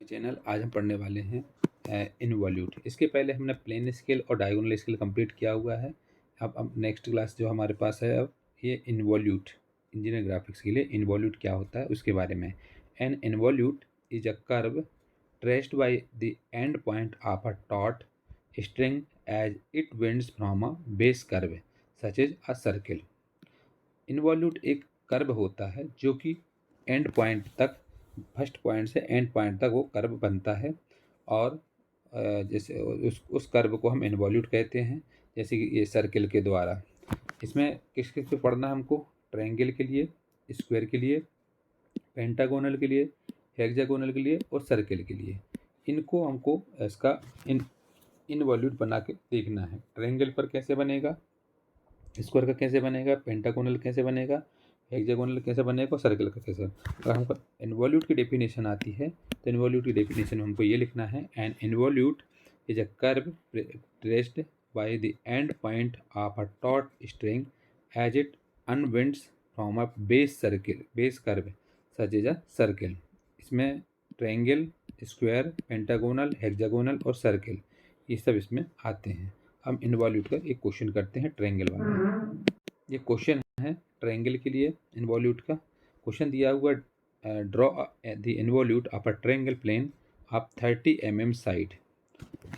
Channel आज हम पढ़ने वाले हैं इनवॉल्यूट। इसके पहले हमने प्लेन स्केल और डायगोनल स्केल कंप्लीट किया हुआ है। अब नेक्स्ट क्लास जो हमारे पास है अब ये इनवॉल्यूट, इंजीनियर ग्राफिक्स के लिए इनवॉल्यूट क्या होता है उसके बारे में। An involute is a curve traced by the end point of a taut string as it winds from a base curve such as a circle. Involute एक कर्व होता है जो कि एंड पॉइंट तक, फर्स्ट पॉइंट से end point तक वो curve बनता है और जैसे उस कर्व को हम इनवॉल्यूट कहते हैं। जैसे कि ये सर्किल के द्वारा, इसमें किस किस पे पढ़ना है हमको, ट्रायंगल के लिए, स्क्वायर के लिए, पेंटागोनल के लिए, हेक्सागोनल के लिए और सर्किल के लिए। इनको हमको इसका इनवॉल्यूट बना के देखना है। ट्रायंगल पर कैसे बनेगा, स्क्वायर का कैसे बनेगा, पेंटागोनल कैसे बनेगा, हेक्सागोनल कैसे बनेगा और सर्कल का कैसे। अगर हमको इनवॉल्यूट की डेफिनेशन आती है तो इनवॉल्यूट की डेफिनेशन में हमको ये लिखना है, an involute is a curve traced by the end point of a taut string as it unwinds from a base curve such is a circle. इसमें ट्रायंगल, स्क्वायर, पेंटागोनल, हेक्सागोनल और circle ये सब इसमें आते हैं। हम इनवॉल्यूट का एक क्वेश्चन करते हैं ट्रायंगल वाला। ये क्वेश्चन है ट्रायंगल के लिए इनवॉल्यूट का। क्वेश्चन दिया हुआ, draw the involute of a triangle plane of 30 mm side.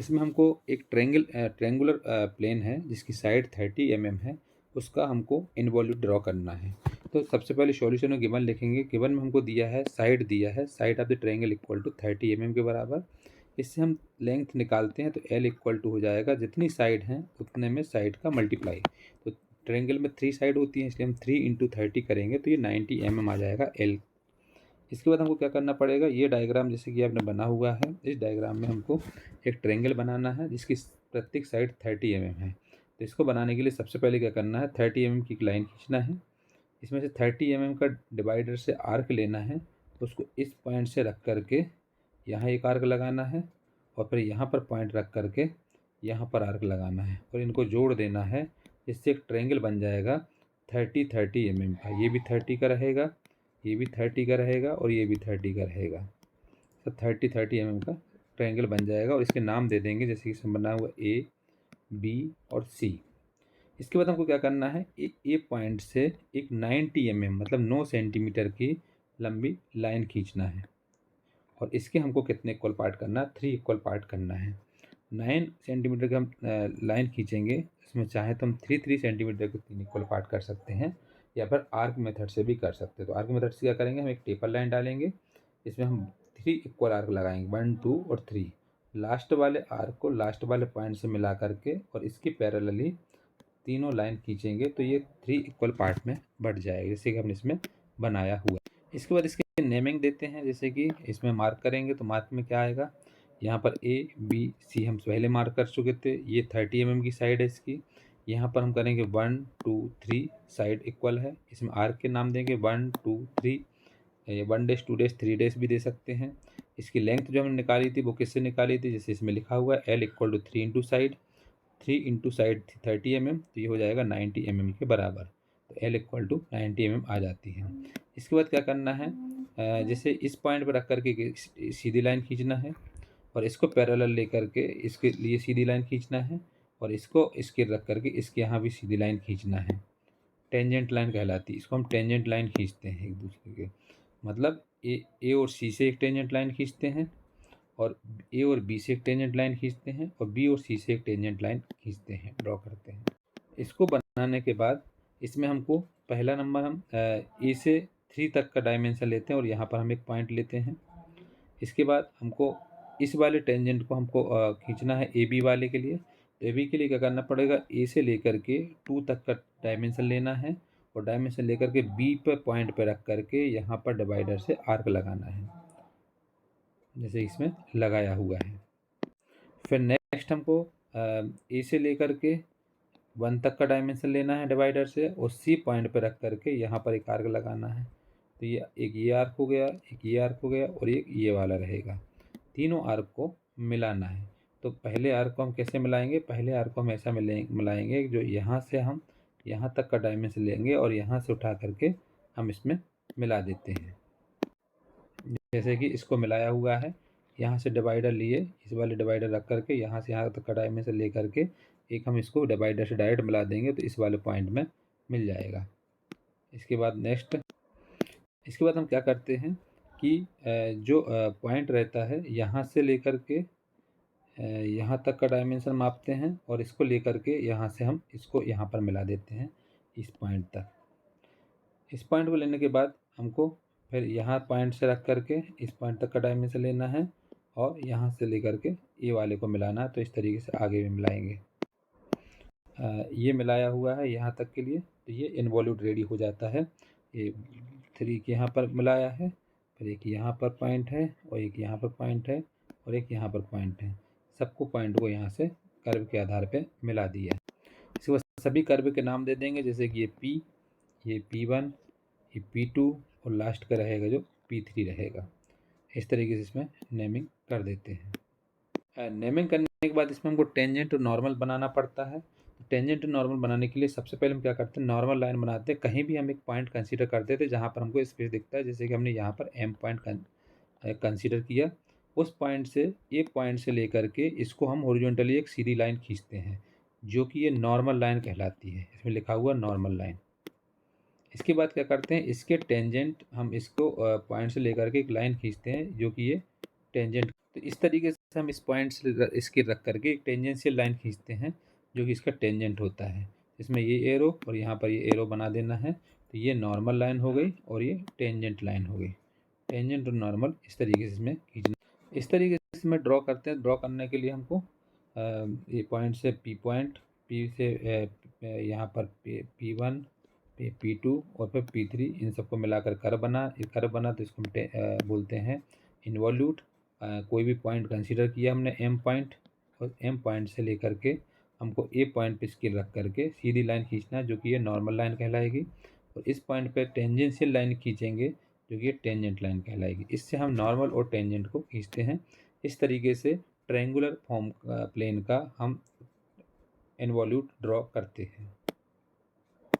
इसमें हमको एक ट्रायंगुलर प्लेन है जिसकी साइड 30 mm है, उसका हमको इनवॉल्यूट ड्रॉ करना है। तो सबसे पहले सॉल्यूशन में गिवन लिखेंगे। गिवन में हमको दिया है, साइड दिया है, side of the triangle equal to 30 mm के बराबर। इससे हम लेंथ निकालते हैं तो L इक्वल टू हो जाएगा, जितनी साइड हैं उतने में साइड का मल्टीप्लाई। तो ट्रायंगल में 3 साइड होती हैं, इसलिए हम 3 इंटू 30 करेंगे तो ये 90 mm आ जाएगा L। इसके बाद हमको क्या करना पड़ेगा, ये डायग्राम जैसे कि आपने बना हुआ है, इस डायग्राम में हमको एक ट्रायंगल बनाना है जिसकी प्रत्येक साइड 30 mm है। तो इसको बनाने के लिए सबसे पहले क्या करना है, 30 mm की एक लाइन खींचना है। इसमें से 30 mm का डिवाइडर से आर्क लेना है, उसको इस पॉइंट से रख करके यहाँ एक आर्क लगाना है और फिर यहाँ पर पॉइंट रख करके यहाँ पर आर्क लगाना है और इनको जोड़ देना है। इससे एक ट्रायंगल बन जाएगा 30 mm का। ये भी 30 का रहेगा, ये भी 30 का रहेगा और ये भी 30 का रहेगा। सब 30 mm का ट्रायंगल बन जाएगा और इसके नाम दे देंगे, जैसे कि इसमें बना हुआ A, B और C। इसके बाद हमको क्या करना है, ए पॉइंट से एक 90 mm मतलब 9 सेंटीमीटर की लंबी लाइन खींचना है और इसके हमको कितने इक्वल पार्ट करना है, 3 इक्वल पार्ट करना है। 9 सेंटीमीटर का हम लाइन खींचेंगे, इसमें चाहे तो हम 3 सेंटीमीटर के 3 इक्वल पार्ट कर सकते हैं या फिर आर्क मेथड से भी कर सकते हैं। तो आर्क मेथड से क्या करेंगे, हम एक टेपर लाइन डालेंगे, इसमें हम 3 इक्वल आर्क लगाएंगे, 1, 2 और 3। लास्ट वाले आर्क को लास्ट वाले पॉइंट से मिला करके और इसकी पैरेलली तीनों लाइन खींचेंगे तो ये 3 इक्वल पार्ट में बढ़ जाएगा, जैसे कि हमने इसमें बनाया हुआ। इसके बाद इसके नेमिंग देते हैं, जैसे कि इसमें मार्क करेंगे तो मार्क में क्या आएगा, यहाँ पर A, B, C हम पहले मार्क कर चुके थे। ये 30 mm की साइड है इसकी। यहाँ पर हम करेंगे 1, 2, 3 साइड इक्वल है। इसमें आर्क के नाम देंगे 1, 2, 3, 1 डैश, 2 डैश, 3 डैश भी दे सकते हैं। इसकी लेंथ जो हमने निकाली थी वो किससे निकाली थी, जैसे इसमें लिखा हुआ है L equal to 3 into side, 3 into side 30 mm, तो ये हो जाएगा 90 mm के बराबर। तो L इक्वल टू 90 mm आ जाती है। इसके बाद क्या करना है, जैसे इस पॉइंट पर रख करके सीधी लाइन खींचना है और इसको पैरेलल लेकर के इसके लिए सीधी लाइन खींचना है और इसको इसके रख करके इसके यहाँ भी सीधी लाइन खींचना है। टेंजेंट लाइन कहलाती है, इसको हम टेंजेंट लाइन खींचते हैं एक दूसरे के। मतलब ए और सी से एक टेंजेंट लाइन खींचते हैं और ए और बी से एक टेंजेंट लाइन खींचते हैं और बी और सी से एक टेंजेंट लाइन खींचते हैं, ड्रॉ करते हैं। इसको बनाने के बाद इसमें हमको पहला नंबर हम ए से 3 तक का डायमेंशन लेते हैं और यहाँ पर हम एक पॉइंट लेते हैं। इसके बाद हमको इस वाले टेंजेंट को हमको खींचना है ए बी वाले के लिए। तो ए बी के लिए क्या करना पड़ेगा, ए से लेकर के 2 तक का डायमेंशन लेना है और डायमेंशन लेकर के बी पर पॉइंट पर रख करके यहाँ पर डिवाइडर से आर्क लगाना है, जैसे इसमें लगाया हुआ है। फिर नेक्स्ट हमको ए से लेकर के 1 तक का डायमेंशन लेना है डिवाइडर से और सी पॉइंट पर रख करके यहाँ पर एक आर्क लगाना है। तो ये एक ये आर्क हो गया, एक ये आर्क हो गया और एक ये वाला रहेगा। तीनों आर्क को मिलाना है। तो पहले आर्क को हम कैसे मिलाएंगे, पहले आर्क को हम ऐसा मिलाएंगे जो यहाँ से हम यहाँ तक का डायमेंशन लेंगे और यहाँ से उठा करके हम इसमें मिला देते हैं। जैसे कि इसको मिलाया हुआ है, यहाँ से डिवाइडर लिए, इस वाले डिवाइडर रख करके यहाँ से यहाँ तक का डायमेंशन ले करके एक हम इसको डिवाइडर से डायरेक्ट मिला देंगे तो इस वाले पॉइंट में मिल जाएगा। इसके बाद इसके बाद हम क्या करते हैं कि जो पॉइंट रहता है यहाँ से लेकर के यहाँ तक का डायमेंशन मापते हैं और इसको लेकर के यहाँ से हम इसको यहाँ पर मिला देते हैं इस पॉइंट तक। इस पॉइंट को लेने के बाद हमको फिर यहाँ पॉइंट से रख करके इस पॉइंट तक का डायमेंशन लेना है और यहाँ से लेकर के ये वाले को मिलाना है। तो इस तरीके से आगे भी मिलाएंगे। ये मिलाया हुआ है यहाँ तक के लिए, तो ये इन्वॉल्यूट रेडी हो जाता है। ये 3 के यहाँ पर मिलाया है, फिर एक यहाँ पर पॉइंट है और एक यहाँ पर पॉइंट है और एक यहाँ पर पॉइंट है। सबको पॉइंट को यहाँ से कर्व के आधार पे मिला दिया। इसके बाद सभी कर्व के नाम दे देंगे, जैसे कि ये P1, ये P2 और लास्ट का रहेगा जो P3 रहेगा। इस तरीके से इसमें नेमिंग कर देते हैं। नेमिंग करने के बाद इसमें हमको टेंजेंट और नॉर्मल बनाना पड़ता है। टेंजेंट और नॉर्मल बनाने के लिए सबसे पहले हम क्या करते हैं, नॉर्मल लाइन बनाते हैं। कहीं भी हम एक पॉइंट कंसीडर करते थे जहाँ पर हमको स्पेस दिखता है, जैसे कि हमने यहाँ पर M पॉइंट कंसीडर किया। उस पॉइंट से एक पॉइंट से लेकर के इसको हम हॉरिजॉन्टली एक सीधी लाइन खींचते हैं, जो कि ये नॉर्मल लाइन कहलाती है। इसमें लिखा हुआ नॉर्मल लाइन। इसके बाद क्या करते हैं, इसके टेंजेंट हम इसको पॉइंट से लेकर के एक लाइन खींचते हैं, जो कि ये टेंजेंट। तो इस तरीके से हम इस पॉइंट से इसके रख करके एक टेंजेंशियल लाइन खींचते हैं, जो कि इसका टेंजेंट होता है। इसमें ये एरो और यहाँ पर ये एरो बना देना है। तो ये नॉर्मल लाइन हो गई और ये टेंजेंट लाइन हो गई। टेंजेंट और नॉर्मल इस तरीके से इसमें खींचना। इस तरीके से इसमें ड्रॉ करते हैं। ड्रॉ करने के लिए हमको ये पॉइंट से P पॉइंट, P से यहाँ पर P1, P2 और फिर P3, इन सबको मिलाकर कर्व बना तो इसको हम बोलते हैं इन्वॉल्यूट। कोई भी पॉइंट कंसीडर किया हमने M पॉइंट, और M पॉइंट से लेकर के हमको A पॉइंट पे स्केल रख करके सीधी लाइन खींचना है, जो कि ये नॉर्मल लाइन कहलाएगी। और इस पॉइंट पे टेंजेंशियल लाइन खींचेंगे, जो कि ये टेंजेंट लाइन कहलाएगी। इससे हम नॉर्मल और टेंजेंट को खींचते हैं। इस तरीके से ट्रायंगुलर फॉर्म प्लेन का हम इन्वॉल्यूट ड्रॉ करते हैं।